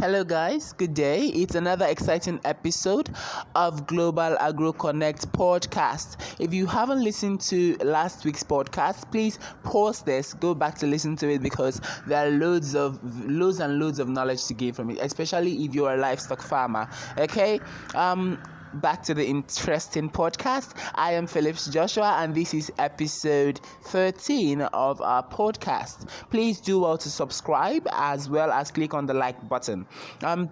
Hello guys, good day. It's another exciting episode of Global Agro Connect podcast. If you haven't listened to last week's podcast, please pause this, go back to listen to it because there are loads and loads of knowledge to gain from it, especially if you're a livestock farmer. Okay? Back to the interesting podcast. I am Phillips Joshua and this is episode 13 of our podcast. Please do well to subscribe as well as click on the like button.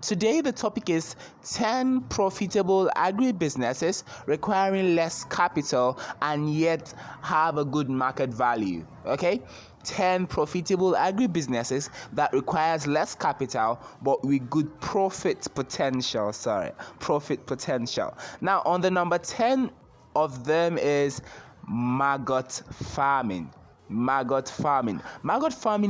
Today the topic is 10 profitable agribusinesses requiring less capital and yet have a good market value. Okay? 10 profitable agribusinesses that requires less capital but with good profit potential. Now on the number 10 of them is maggot farming. Maggot farming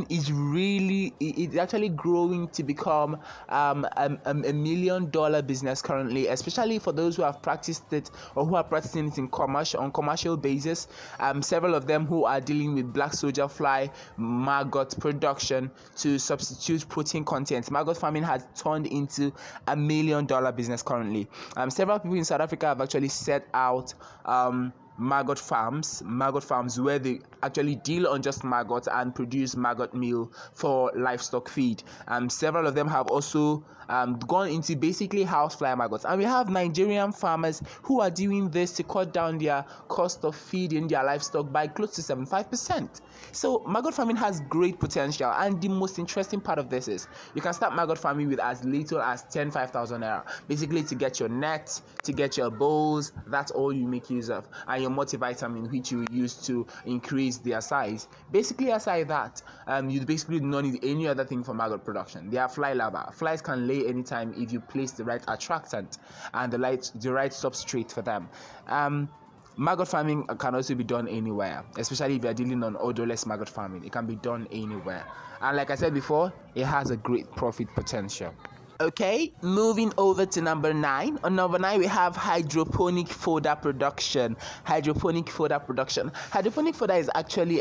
is really, it's actually growing to become a $1 million business currently, especially for those who have practiced it or who are practicing it on commercial basis. Several of them who are dealing with black soldier fly maggot production to substitute protein content. Maggot farming has turned into a $1 million business currently. Several people in South Africa have actually set out maggot farms where they actually deal on just maggots and produce maggot meal for livestock feed. Several of them have also gone into basically housefly maggots, and we have Nigerian farmers who are doing this to cut down their cost of feeding their livestock by close to 75%. So maggot farming has great potential, and the most interesting part of this is you can start maggot farming with as little as 5,000 naira, basically to get your net, to get your bowls. That's all you make use of, and your multivitamin which you use to increase their size. Basically aside that, you basically do not need any other thing for maggot production. They are fly larvae. Flies can lay anytime if you place the right attractant and the right substrate for them. Maggot farming can also be done anywhere, especially if you are dealing on odorless maggot farming. It can be done anywhere, and like I said before, it has a great profit potential. Okay, moving over to number 9. On number 9, we have hydroponic fodder production. Hydroponic fodder is actually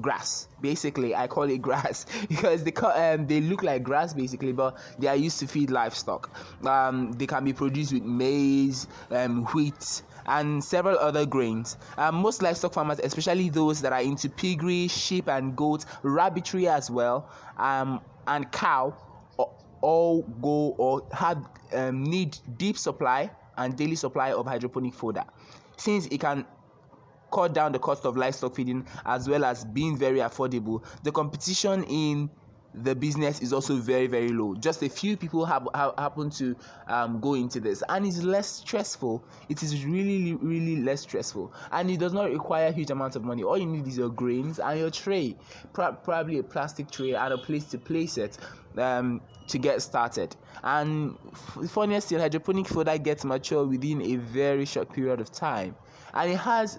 grass. Basically, I call it grass because they look like grass basically, but they are used to feed livestock. They can be produced with maize, wheat, and several other grains. Most livestock farmers, especially those that are into piggery, sheep and goat, rabbitry as well, and cow, all go or have need deep supply and daily supply of hydroponic fodder, since it can cut down the cost of livestock feeding as well as being very affordable. The competition in the business is also very, very low. Just a few people happen to go into this, and it's less stressful. It is really, really less stressful, and it does not require huge amounts of money. All you need is your grains and your tray, probably a plastic tray and a place to place it to get started. And funniest still, hydroponic fodder gets mature within a very short period of time, and it has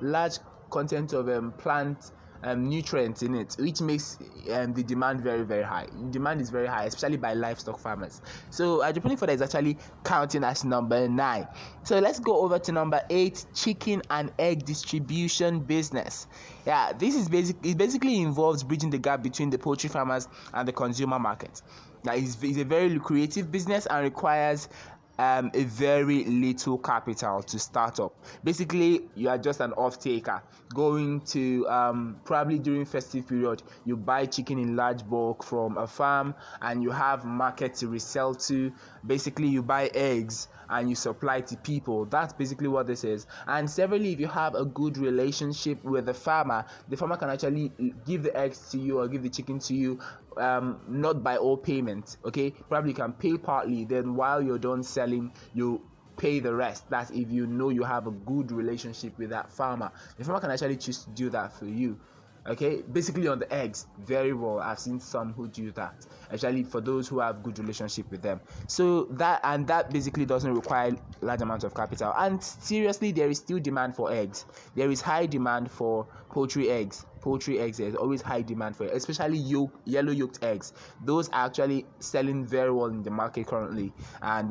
large content of plant nutrients in it, which makes the demand very, very high. Demand is very high, especially by livestock farmers. So hydroponic fodder is actually counting as number 9. So let's go over to number 8, chicken and egg distribution business. Yeah, this is basically involves bridging the gap between the poultry farmers and the consumer market. Now, it's a very lucrative business and requires a very little capital to start up. Basically, you are just an off-taker going to probably during festive period, you buy chicken in large bulk from a farm and you have market to resell to. Basically, you buy eggs and you supply to people. That's basically what this is. And severally, if you have a good relationship with the farmer can actually give the eggs to you or give the chicken to you, not by all payment. Okay, probably you can pay partly, then while you're done selling, you pay the rest. That's if you know you have a good relationship with that farmer. The farmer can actually choose to do that for you. Okay, basically on the eggs, very well. I've seen some who do that, actually, for those who have good relationship with them. So that basically doesn't require large amounts of capital. And seriously, there is still demand for eggs. There is high demand for poultry eggs. There's always high demand for it, especially yellow yolked eggs. Those are actually selling very well in the market currently, and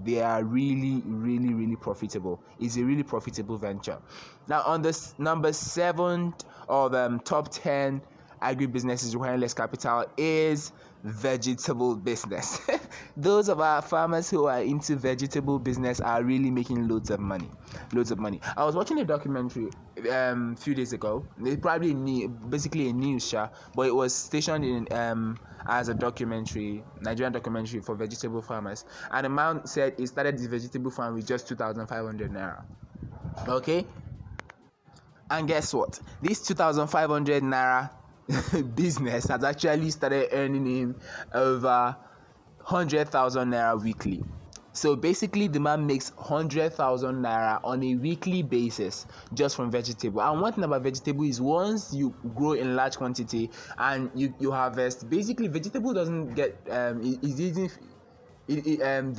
they are really, really, really profitable. It's a really profitable venture. Now on this number 7 of top 10 agribusinesses requiring less capital is vegetable business. Those of our farmers who are into vegetable business are really making loads of money. Loads of money. I was watching a documentary few days ago. It's probably basically a news show, but it was stationed in as a documentary, Nigerian documentary for vegetable farmers. And the man said he started his vegetable farm with just 2,500 naira. Okay, and guess what? This 2,500 naira business has actually started earning him over 100,000 naira weekly. So basically, the man makes 100,000 naira on a weekly basis just from vegetable. And one thing about vegetable is once you grow in large quantity and you harvest, basically vegetable doesn't get the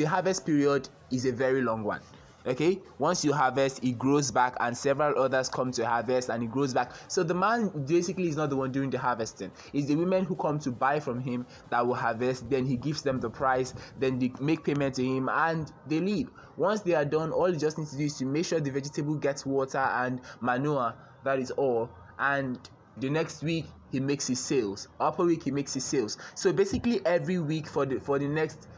harvest period is a very long one. Okay, once you harvest, it grows back and several others come to harvest and it grows back. So the man basically is not the one doing the harvesting. It's the women who come to buy from him that will harvest. Then he gives them the price, then they make payment to him and they leave. Once they are done, all you just need to do is to make sure the vegetable gets water and manure. That is all. And the next week he makes his sales. Upper week he makes his sales. So basically every week for the next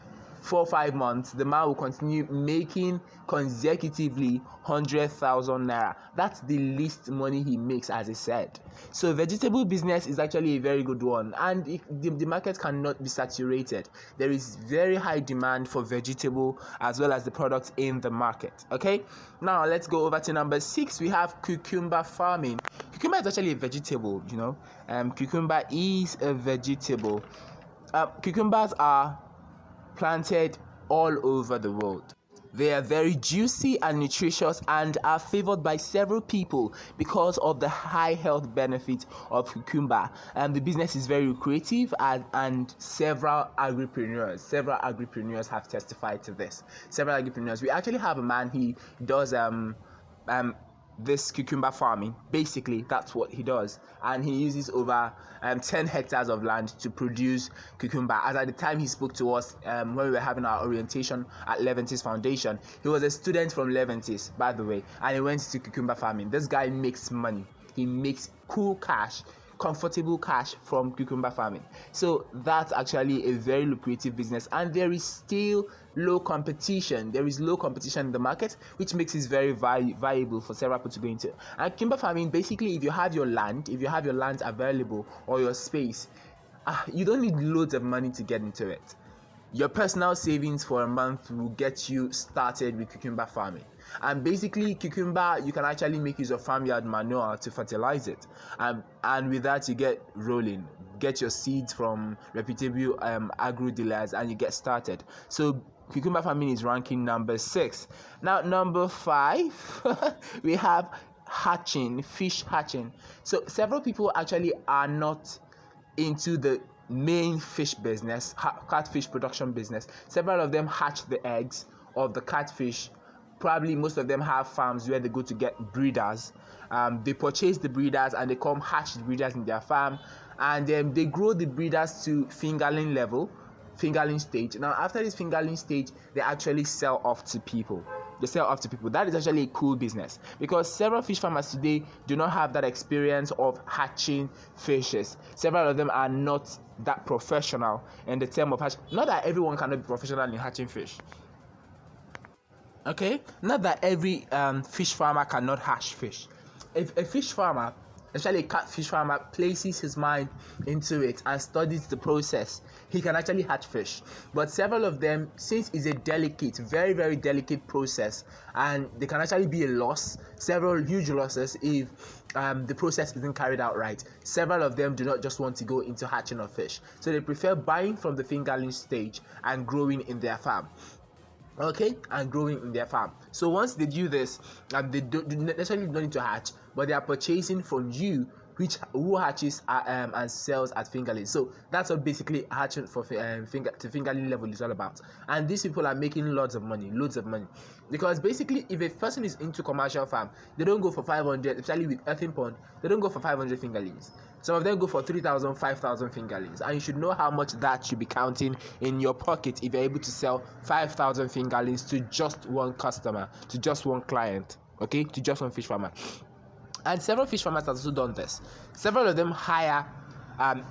4-5 months, the man will continue making consecutively 100,000 naira. That's the least money he makes, as I said. So vegetable business is actually a very good one, and the market cannot be saturated. There is very high demand for vegetable as well as the products in the market. Okay, now let's go over to number 6. We have cucumber farming. Cucumber is actually a vegetable. Cucumber is a vegetable. Cucumbers are planted all over the world. They are very juicy and nutritious and are favored by several people because of the high health benefits of cucumber. The business is very lucrative and several agripreneurs have testified to this. Several agripreneurs. We actually have a man, he does this cucumber farming. Basically that's what he does, and he uses over 10 hectares of land to produce cucumber. As at the time he spoke to us when we were having our orientation at Leventis Foundation, he was a student from Leventis, by the way, and he went to cucumber farming. This guy makes money. He makes cool cash, comfortable cash from cucumber farming. So that's actually a very lucrative business, and there is still low competition. There is low competition in the market, which makes it very viable for several people to go into. And cucumber farming, basically, if you have your land available or your space, you don't need loads of money to get into it. Your personal savings for a month will get you started with cucumber farming. And basically, cucumber, you can actually make use of farmyard manure to fertilize it, and with that you get rolling. Get your seeds from reputable agro dealers and you get started. So cucumber farming is ranking number 6. Now number 5 we have fish hatching. So several people actually are not into the main fish business, catfish production business. Several of them hatch the eggs of the catfish. Probably most of them have farms where they go to get breeders. They purchase the breeders and they come hatch the breeders in their farm, and then they grow the breeders to fingerling stage. Now after this fingerling stage, they actually sell off to people. That is actually a cool business, because several fish farmers today do not have that experience of hatching fishes. Several of them are not that professional in the term of hatching. Not that everyone cannot be professional in hatching fish. Okay, not that every fish farmer cannot hatch fish. If a fish farmer, especially a catfish farmer, places his mind into it and studies the process, he can actually hatch fish. But several of them, since it's a delicate, very very delicate process, and they can actually be a loss, several huge losses if the process isn't carried out right. Several of them do not just want to go into hatching of fish, so they prefer buying from the fingerling stage and growing in their farm. So once they do this, they don't necessarily don't need to hatch, but they are purchasing from you, who hatches and sells at fingerling. So that's what basically hatching for fingerling level is all about. And these people are making loads of money, because basically if a person is into commercial farm, they don't go for 500, especially with earthen pond, they don't go for 500 fingerlings. Some of them go for 3,000, 5,000 fingerlings, and you should know how much that should be counting in your pocket if you're able to sell 5,000 fingerlings to just one customer, to just one client, to just one fish farmer. And several fish farmers have also done this. Several of them hire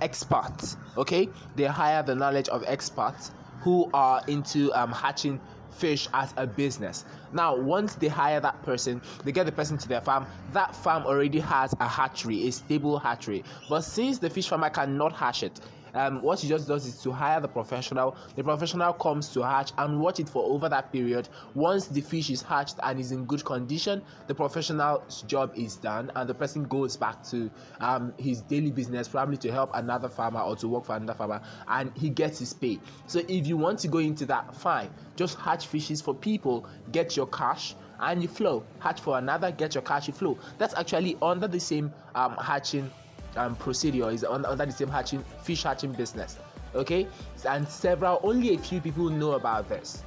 experts. Okay, they hire the knowledge of experts who are into hatching fish as a business. Now, once they hire that person, they get the person to their farm. That farm already has a hatchery, a stable hatchery. But since the fish farmer cannot hatch it, what he just does is to hire the professional. The professional comes to hatch and watch it for over that period. Once the fish is hatched and is in good condition, the professional's job is done, and the person goes back to his daily business, probably to help another farmer or to work for another farmer, and he gets his pay. So if you want to go into that, fine. Just hatch fishes for people, get your cash, and you flow. Hatch for another, get your cash, you flow. That's actually under the same hatching procedure, is under the same fish hatching business. Okay, and only a few people know about this.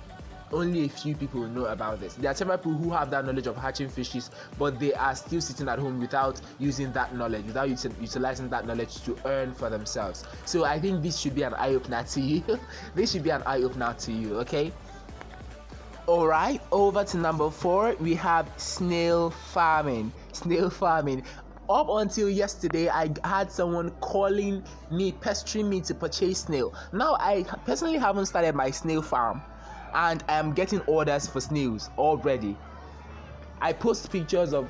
Only a few people know about this. There are several people who have that knowledge of hatching fishes, but they are still sitting at home without using that knowledge, without utilizing that knowledge to earn for themselves. So I think this should be an eye-opener to you. This should be an eye-opener to you, okay? Alright, over to number 4, we have snail farming. Snail farming. Up until yesterday, I had someone calling me, pestering me to purchase snail. Now, I personally haven't started my snail farm, and I am getting orders for snails already. I post pictures that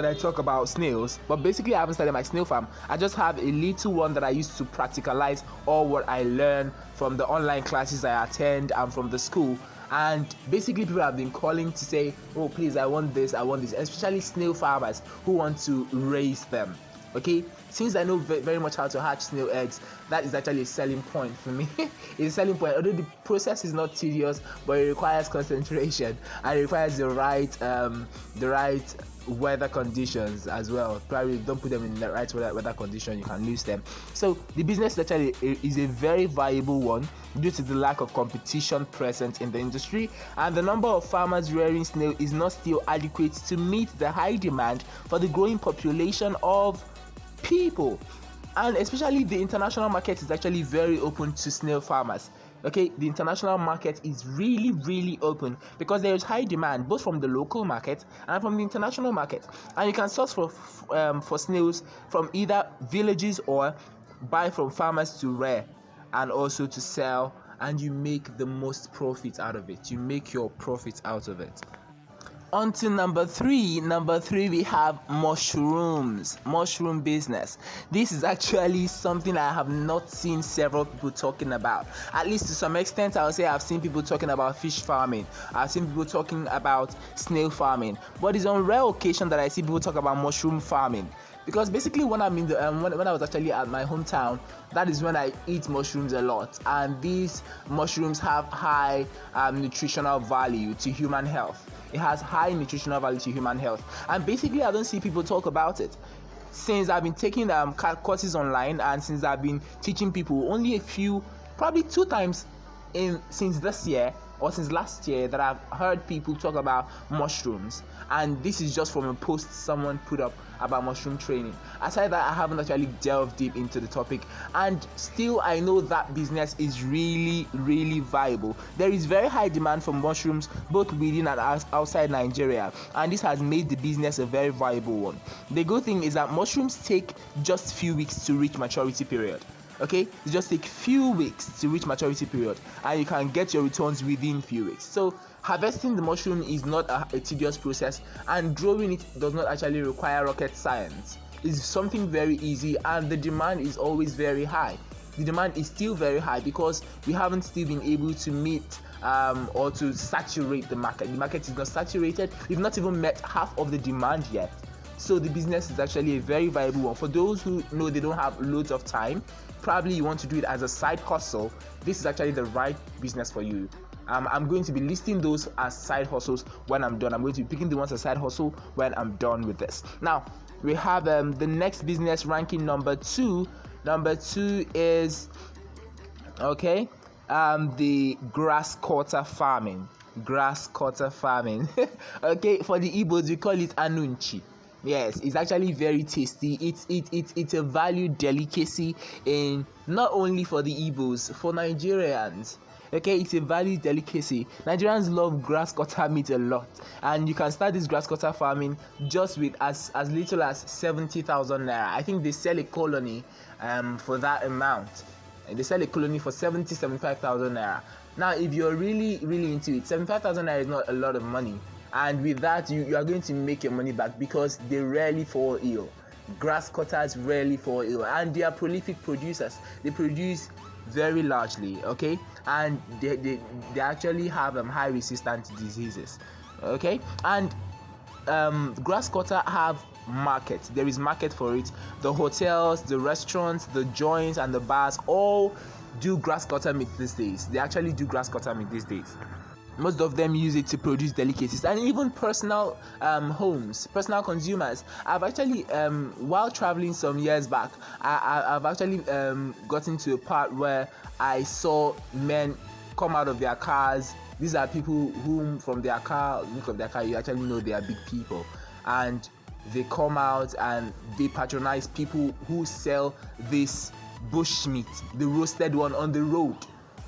I talk about snails, but basically I haven't started my snail farm. I just have a little one that I used to practicalize all what I learned from the online classes I attend and from the school. And basically people have been calling to say, oh please, I want this, especially snail farmers who want to raise them. Okay, since I know very much how to hatch snail eggs, that is actually a selling point for me. It's a selling point, although the process is not tedious, but it requires concentration and it requires the right weather conditions as well. Probably don't put them in the right weather condition, you can lose them. So the business actually is a very viable one due to the lack of competition present in the industry, and the number of farmers rearing snail is not still adequate to meet the high demand for the growing population of people. And especially the international market is actually very open to snail farmers. Okay, the international market is really open because there is high demand both from the local market and from the international market, and you can source for snails from either villages or buy from farmers to rear and also to sell, and you make the most profit out of it. You make your profit out of it. On to number 3, we have mushroom business. This is actually something I have not seen several people talking about. At least to some extent, I would say I've seen people talking about fish farming, I've seen people talking about snail farming, but it's on rare occasion that I see people talk about mushroom farming. Because basically when I'm in the when I was actually at my hometown, that is when I eat mushrooms a lot, and these mushrooms have high nutritional value to human health. It has high nutritional value to human health, and basically I don't see people talk about it. Since I've been taking courses online, and since I've been teaching people, only a few, probably 2 times since this year or since last year, that I've heard people talk about mushrooms, and this is just from a post someone put up about mushroom training. Aside that, I haven't actually delved deep into the topic, and still I know that business is really viable. There is very high demand for mushrooms both within and outside Nigeria, and this has made the business a very viable one. The good thing is that mushrooms take just few weeks to reach maturity period. Okay, it just take few weeks to reach maturity period, and you can get your returns within few weeks. So harvesting the mushroom is not a tedious process, and growing it does not actually require rocket science. It's something very easy, and the demand is always very high. The demand is still very high because we haven't still been able to meet or to saturate the market. The market is not saturated. We've not even met half of the demand yet. So the business is actually a very viable one. For those who know they don't have loads of time, probably you want to do it as a side hustle, this is actually the right business for you. I'm going to be listing those as side hustles when I'm done. I'm going to be picking the ones as side hustle when I'm done with this. Now, we have the next business ranking number 2. Number 2 is, okay, the Grasscutter farming. Grasscutter farming. Okay, for the Igbos, we call it anunchi. Yes, it's actually very tasty. It's a valued delicacy in not only for the Igbos, for Nigerians. Okay, it's a valued delicacy. Nigerians love grass cutter meat a lot, and you can start this grass cutter farming just with as little as 70,000 naira. I think they sell a colony for that amount. They sell a colony for 75,000 naira. Now, if you're really into it, 75,000 naira is not a lot of money, and with that, you are going to make your money back because they rarely fall ill. Grass cutters rarely fall ill, and they are prolific producers. They produce very largely, okay, and they actually have high resistant diseases, okay. And grass cutter have market. There is market for it. The hotels, the restaurants, the joints, and the bars all do grass cutter meat these days. They actually do grass cutter meat these days. Most of them use it to produce delicacies, and even personal homes, personal consumers. I've actually, while traveling some years back, I've actually gotten to a part where I saw men come out of their cars. These are people whom from their car, look of their car, you actually know they are big people, and they come out and they patronize people who sell this bush meat, the roasted one, on the road.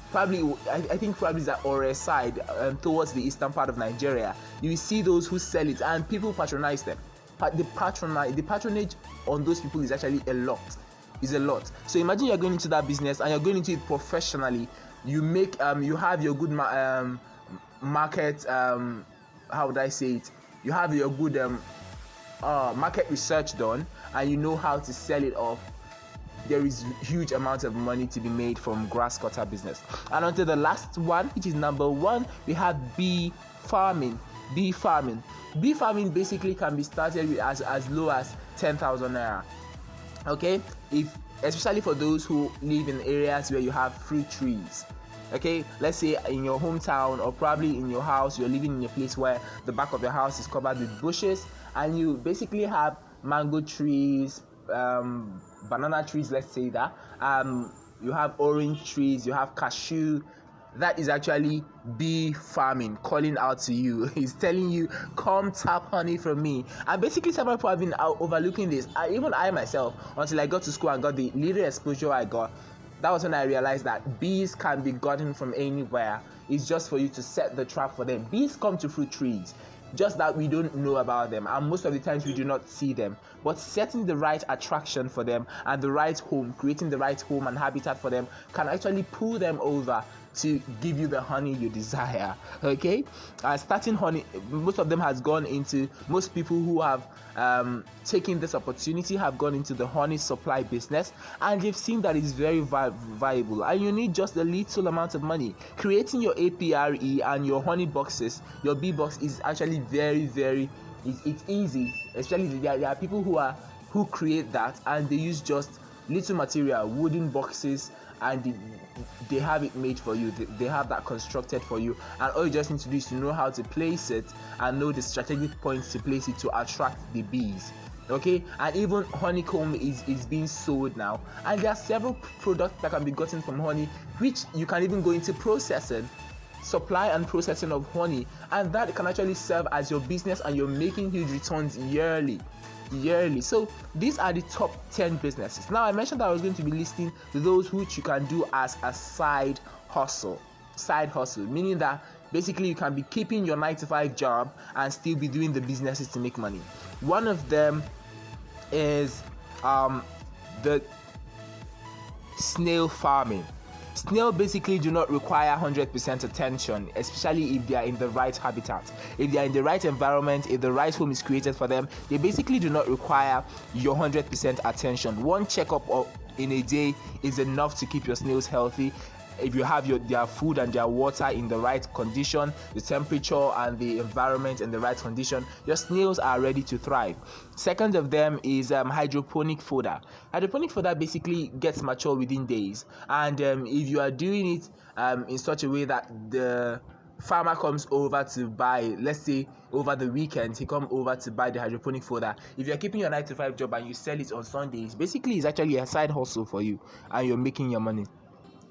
Probably, I think probably is at Ore side, towards the eastern part of Nigeria. You will see those who sell it, and people patronize them. But the patronage on those people is actually a lot. So imagine you're going into that business and you're going into it professionally. You make you have your good market. How would I say it? You have your good market research done, and you know how to sell it off. There is huge amount of money to be made from grass cutter business. And onto the last one, which is number one, we have bee farming. Bee farming basically can be started with as low as 10,000 naira. Okay, especially for those who live in areas where you have fruit trees. Okay, let's say in your hometown, or probably in your house, you're living in a place where the back of your house is covered with bushes, and you basically have mango trees, banana trees, let's say that, you have orange trees, you have cashew. That is actually bee farming calling out to you. He's telling you, come tap honey from me. And basically, some people have been overlooking this. Even I myself, until I got to school and got the little exposure I got, that was when I realized that bees can be gotten from anywhere. It's just for you to set the trap for them. Bees come to fruit trees, just that we don't know about them, and most of the times we do not see them. But setting the right attraction for them and the right home, creating the right home and habitat for them, can actually pull them over to give you the honey you desire. Okay, starting honey, most of them has gone into, most people who have taken this opportunity have gone into the honey supply business, and they've seen that it's very viable, and you need just a little amount of money. Creating your APRE and your honey boxes, your bee box, is actually very it's easy. Especially there are people who create that, and they use just little material, wooden boxes, and they have it made for you. They have that constructed for you, and all you just need to do is to know how to place it and know the strategic points to place it to attract the bees. Okay, and even honeycomb is being sold now, and there are several products that can be gotten from honey, which you can even go into processing, supply and processing of honey, and that can actually serve as your business, and you're making huge returns yearly. So these are the top 10 businesses. Now, I mentioned that I was going to be listing those which you can do as a side hustle, meaning that basically you can be keeping your 9-to-5 job and still be doing the businesses to make money. One of them is the snail farming. Snail basically do not require 100% attention, especially if they are in the right habitat. If they are in the right environment, if the right home is created for them, they basically do not require your 100% attention. One checkup in a day is enough to keep your snails healthy. If you have their food and their water in the right condition, the temperature and the environment in the right condition, your snails are ready to thrive. Second of them is hydroponic fodder. Hydroponic fodder basically gets mature within days, and if you are doing it in such a way that the farmer comes over to buy, let's say over the weekend, he come over to buy the hydroponic fodder. If you're keeping your 9-to-5 job and you sell it on Sundays, basically it's actually a side hustle for you, and you're making your money.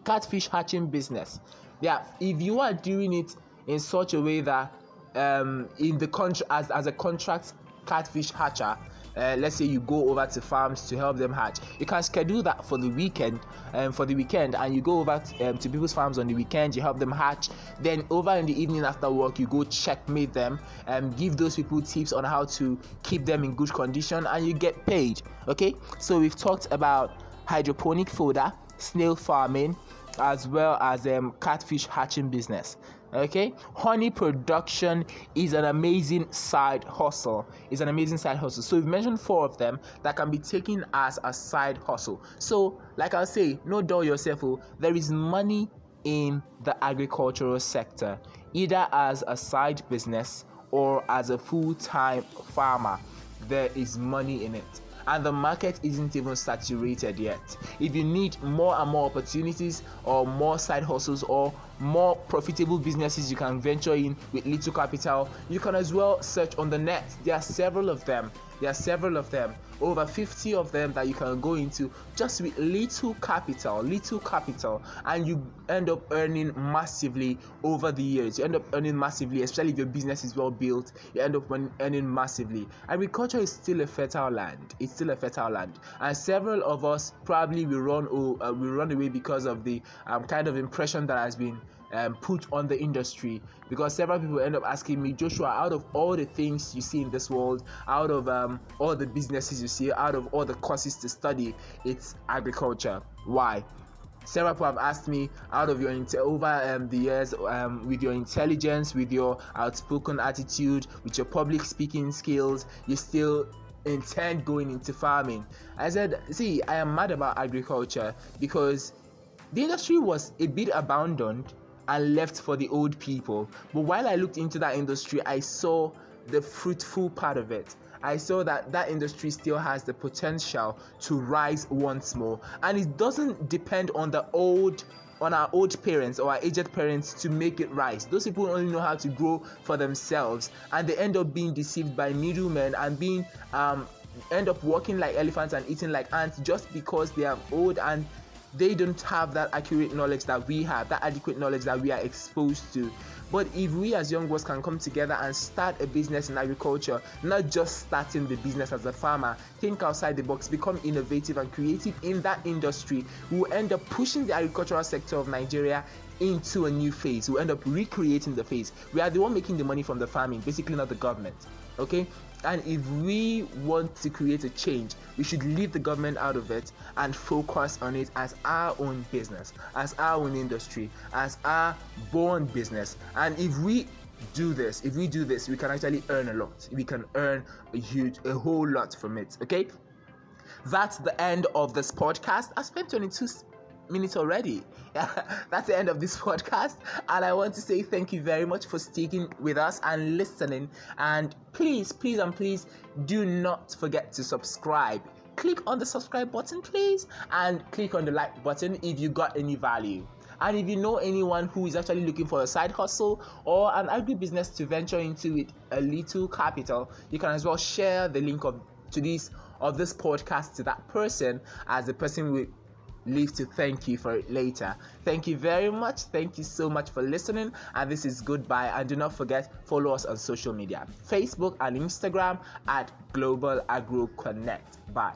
Catfish hatching business. Yeah, if you are doing it in such a way that in the contract as a contract catfish hatcher, let's say you go over to farms to help them hatch. You can schedule that for the weekend, and you go over to people's farms on the weekend. You help them hatch. Then over in the evening after work, you go checkmate them and give those people tips on how to keep them in good condition, and you get paid. Okay, so we've talked about hydroponic fodder, snail farming, as well as catfish hatching business. Okay, honey production is an amazing side hustle. So we've mentioned 4 of them that can be taken as a side hustle. So like I'll say, no dull yourself. There is money in the agricultural sector, either as a side business or as a full-time farmer. There is money in it, and the market isn't even saturated yet. If you need more and more opportunities, or more side hustles, or more profitable businesses you can venture in with little capital, you can as well search on the net. There are several of them, over 50 of them that you can go into just with little capital, and you end up earning massively over the years. Especially if your business is well built. You end up earning massively. Agriculture is still a fertile land. And several of us probably will run away because of the kind of impression that has been put on the industry, because several people end up asking me, Joshua, out of all the things you see in this world, out of all the businesses you see, out of all the courses to study, it's agriculture. Why? Several people have asked me, out of your over the years, with your intelligence, with your outspoken attitude, with your public speaking skills, you still intend going into farming. I said, see, I am mad about agriculture because the industry was a bit abandoned and left for the old people. But while I looked into that industry, I saw the fruitful part of it. I saw that industry still has the potential to rise once more, and it doesn't depend on our old parents or our aged parents to make it rise. Those people only know how to grow for themselves, and they end up being deceived by middlemen and end up walking like elephants and eating like ants just because they are old and they don't have that accurate knowledge that we have, that adequate knowledge that we are exposed to. But if we as young ones can come together and start a business in agriculture, not just starting the business as a farmer, think outside the box, become innovative and creative in that industry, we will end up pushing the agricultural sector of Nigeria into a new phase. We'll end up recreating the phase. We are the one making the money from the farming, basically not the government. Okay? And if we want to create a change, we should leave the government out of it and focus on it as our own business, as our own industry, as our born business. And if we do this, we can actually earn a lot. We can earn a whole lot from it. Okay? That's the end of this podcast. I spent 22 minutes already. That's the end of this podcast, and I want to say thank you very much for sticking with us and listening. And please do not forget to subscribe. Click on the subscribe button, please, and click on the like button if you got any value. And if you know anyone who is actually looking for a side hustle or an agribusiness to venture into with a little capital, you can as well share the link of this podcast to that person, as the person will live to thank you for it later. Thank you very much. Thank you so much for listening, and this is goodbye. And do not forget, follow us on social media, Facebook and Instagram at Global Agro Connect. Bye.